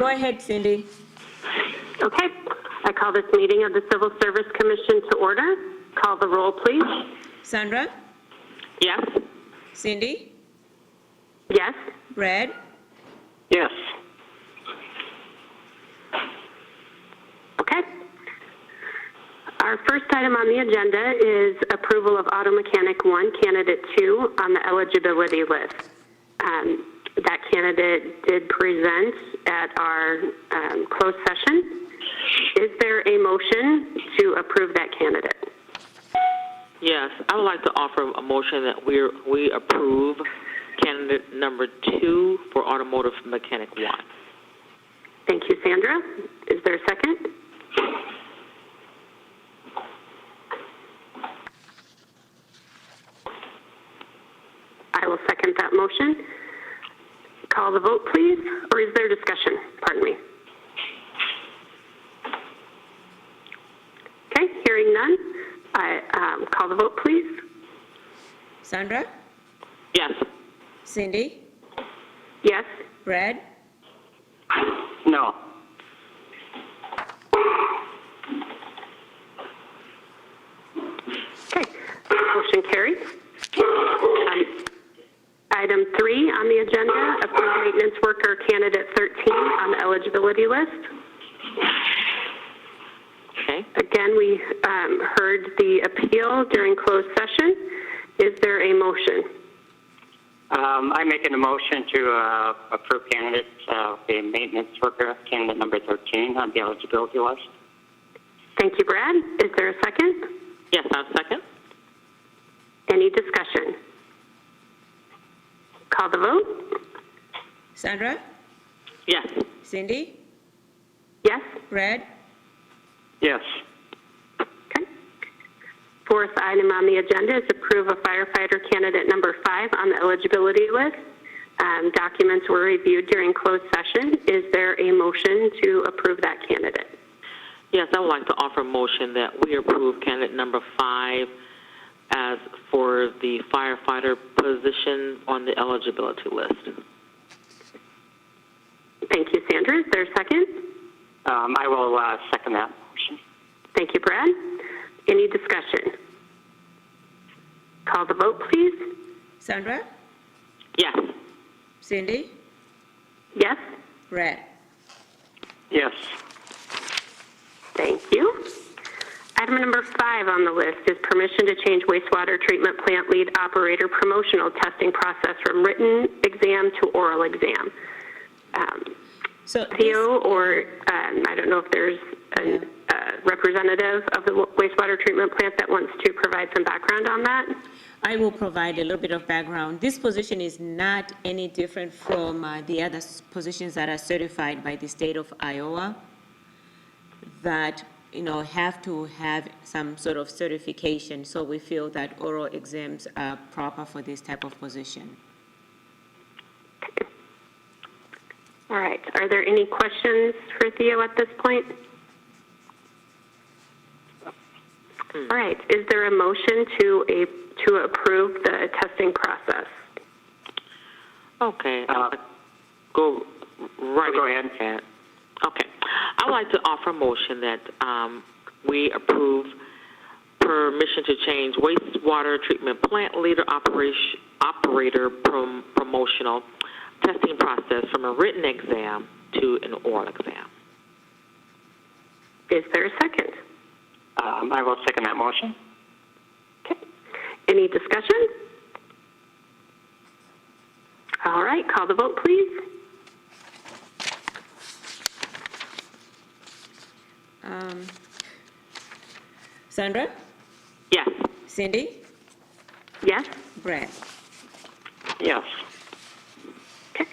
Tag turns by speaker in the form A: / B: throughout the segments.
A: Go ahead, Cindy.
B: Okay. I call this meeting of the Civil Service Commission to order. Call the roll, please.
A: Sandra?
C: Yes.
A: Cindy?
B: Yes.
A: Brad?
D: Yes.
B: Okay. Our first item on the agenda is approval of Auto Mechanic 1, Candidate 2 on the eligibility list. That candidate did present at our closed session. Is there a motion to approve that candidate?
C: Yes. I would like to offer a motion that we approve candidate number 2 for automotive mechanic 1.
B: Thank you, Sandra. Is there a second? I will second that motion. Call the vote, please, or is there discussion? Pardon me. Okay, hearing none. I call the vote, please.
A: Sandra?
C: Yes.
A: Cindy?
B: Yes.
A: Brad?
D: No.
B: Okay, motion carried. Item 3 on the agenda, approve maintenance worker candidate 13 on the eligibility list.
C: Okay.
B: Again, we heard the appeal during closed session. Is there a motion?
D: I'm making a motion to approve candidate, the maintenance worker, candidate number 13 on the eligibility list.
B: Thank you, Brad. Is there a second?
C: Yes, I'll second.
B: Any discussion? Call the vote.
A: Sandra?
C: Yes.
A: Cindy?
B: Yes?
A: Brad?
D: Yes.
B: Okay. Fourth item on the agenda is approve a firefighter candidate number 5 on the eligibility list. Documents were reviewed during closed session. Is there a motion to approve that candidate?
C: Yes, I would like to offer a motion that we approve candidate number 5 as for the firefighter position on the eligibility list.
B: Thank you, Sandra. Is there a second?
D: I will second that motion.
B: Thank you, Brad. Any discussion? Call the vote, please.
A: Sandra?
C: Yes.
A: Cindy?
B: Yes?
A: Brad?
D: Yes.
B: Thank you. Item number 5 on the list is permission to change wastewater treatment plant lead operator promotional testing process from written exam to oral exam.
A: So
B: Theo, or I don't know if there's a representative of the wastewater treatment plant that wants to provide some background on that.
A: I will provide a little bit of background. This position is not any different from the other positions that are certified by the state of Iowa that, have to have some sort of certification. So we feel that oral exams are proper for this type of position.
B: All right. Are there any questions for Theo at this point? All right. Is there a motion to approve the testing process?
C: Okay. Go
D: ahead.
C: Okay. I would like to offer a motion that we approve permission to change wastewater treatment plant leader operator promotional testing process from a written exam to an oral exam.
B: Is there a second?
D: I will second that motion.
B: Okay. Any discussion? All right. Call the vote, please.
A: Sandra?
C: Yes.
A: Cindy?
B: Yes?
A: Brad?
D: Yes.
B: Okay.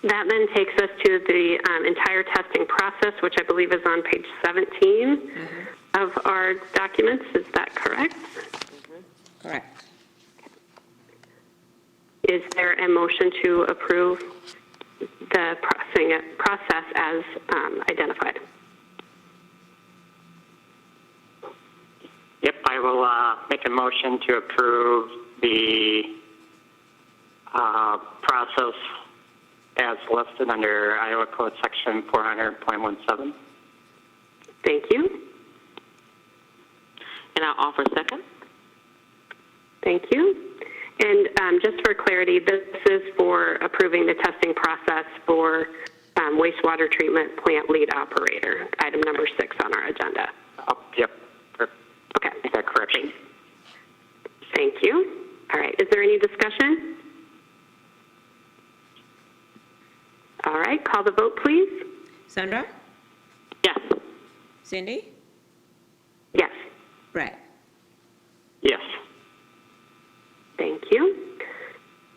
B: That then takes us to the entire testing process, which I believe is on page 17 of our documents. Is that correct?
A: Correct.
B: Is there a motion to approve the process as identified?
D: Yep, I will make a motion to approve the process as listed under Iowa Code Section 400.17.
B: Thank you.
C: And I'll offer a second.
B: Thank you. And just for clarity, this is for approving the testing process for wastewater treatment plant lead operator, item number 6 on our agenda.
D: Oh, yep.
B: Okay.
D: Is that correction?
B: Thank you. All right. Is there any discussion? All right. Call the vote, please.
A: Sandra?
C: Yes.
A: Cindy?
B: Yes.
A: Brad?
D: Yes.
B: Thank you.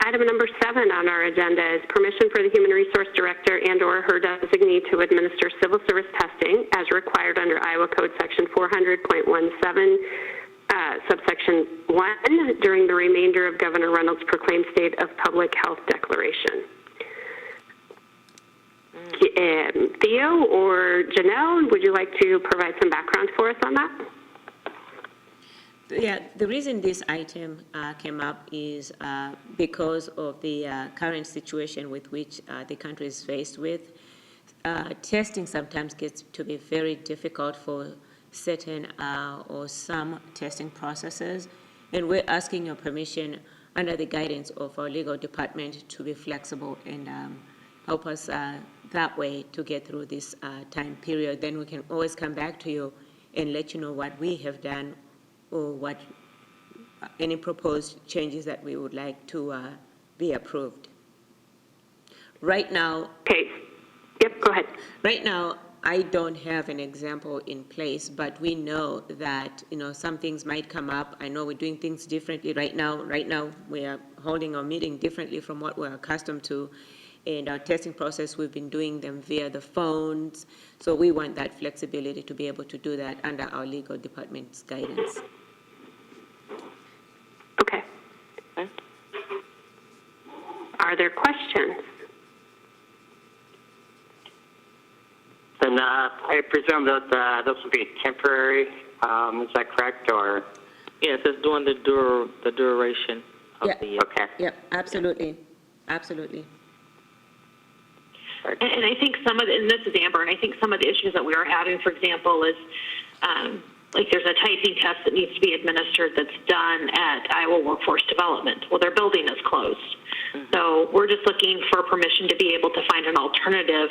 B: Item number 7 on our agenda is permission for the Human Resource Director and/or her designee to administer civil service testing as required under Iowa Code Section 400.17, subsection 1, during the remainder of Governor Reynolds' proclaimed state of public health declaration. Theo or Janelle, would you like to provide some background for us on that?
A: Yeah, the reason this item came up is because of the current situation with which the country is faced with. Testing sometimes gets to be very difficult for certain or some testing processes, and we're asking your permission under the guidance of our legal department to be flexible and help us that way to get through this time period. Then we can always come back to you and let you know what we have done or what any proposed changes that we would like to be approved. Right now,
B: Okay. Yep, go ahead.
A: right now, I don't have an example in place, but we know that, some things might come up. I know we're doing things differently right now. Right now, we are holding our meeting differently from what we're accustomed to. And our testing process, we've been doing them via the phones. So we want that flexibility to be able to do that under our legal department's guidance.
B: Okay. Are there questions?
D: Then I presume that this will be temporary. Is that correct? Or
C: Yes, it's during the duration of
A: Yeah.
C: the.
D: okay.
A: Yep, absolutely, absolutely.
E: And I think and this is Amber, and I think some of the issues that we are having, for example, is like there's a typing test that needs to be administered that's done at Iowa Workforce Development. Well, their building is closed. So we're just looking for permission to be able to find an alternative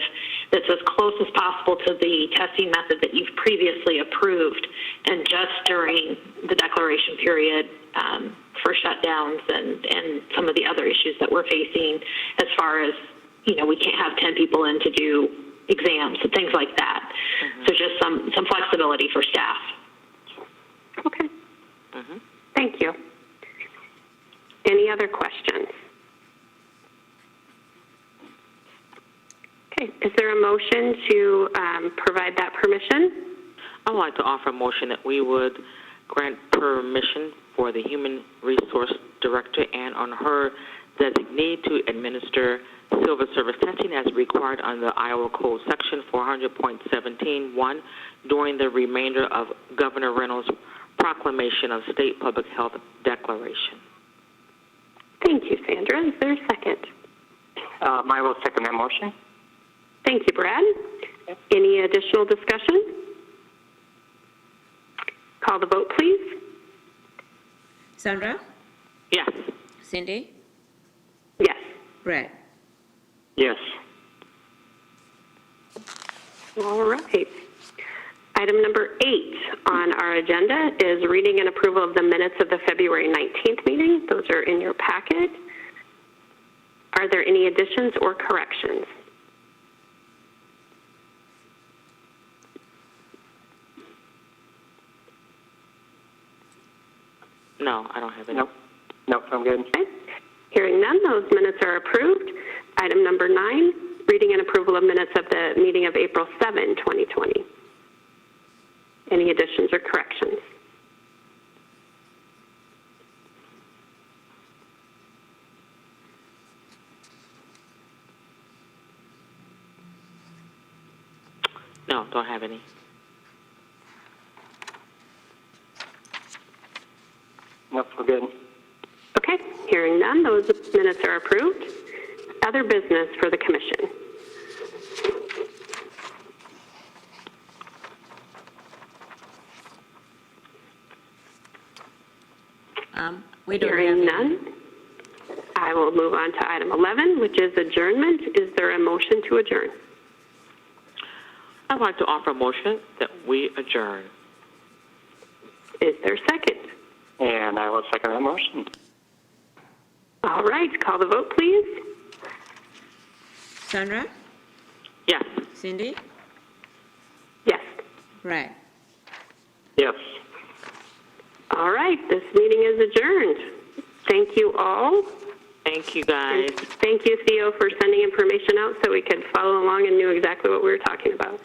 E: that's as close as possible to the testing method that you've previously approved, and just during the declaration period for shutdowns and some of the other issues that we're facing as far as, we can't have 10 people in to do exams and things like that. So just some flexibility for staff.
B: Okay. Thank you. Any other questions? Okay. Is there a motion to provide that permission?
C: I would like to offer a motion that we would grant permission for the Human Resource Director and on her designee to administer civil service testing as required under Iowa Code Section 400.17(1) during the remainder of Governor Reynolds' proclamation of state public health declaration.
B: Thank you, Sandra. Is there a second?
D: I will second that motion.
B: Thank you, Brad. Any additional discussion? Call the vote, please.
A: Sandra?
C: Yes.
A: Cindy?
B: Yes.
A: Brad?
D: Yes.
B: All right. Item number 8 on our agenda is reading and approval of the minutes of the February 19th meeting. Those are in your packet. Are there any additions or corrections?
C: No, I don't have any.
D: Nope, I'm good.
B: Okay. Hearing none, those minutes are approved. Item number 9, reading and approval of minutes of the meeting of April 7, 2020. Any additions or corrections?
C: No, don't have any.
D: Nope, we're good.
B: Okay, hearing none, those minutes are approved. other business for the commission?
A: We don't have
B: Hearing
A: any.
B: none, I will move on to item 11, which is adjournment. Is there a motion to adjourn?
C: I'd like to offer a motion that we adjourn.
B: Is there a second?
D: And I will second that motion.
B: All right, call the vote, please.
A: Sandra?
C: Yes.
A: Cindy?
B: Yes.
A: Brad?
D: Yes.
B: All right, this meeting is adjourned. Thank you all.
C: Thank you, guys.
B: Thank you, Theo, for sending information out so we could follow along and knew exactly what we were talking about.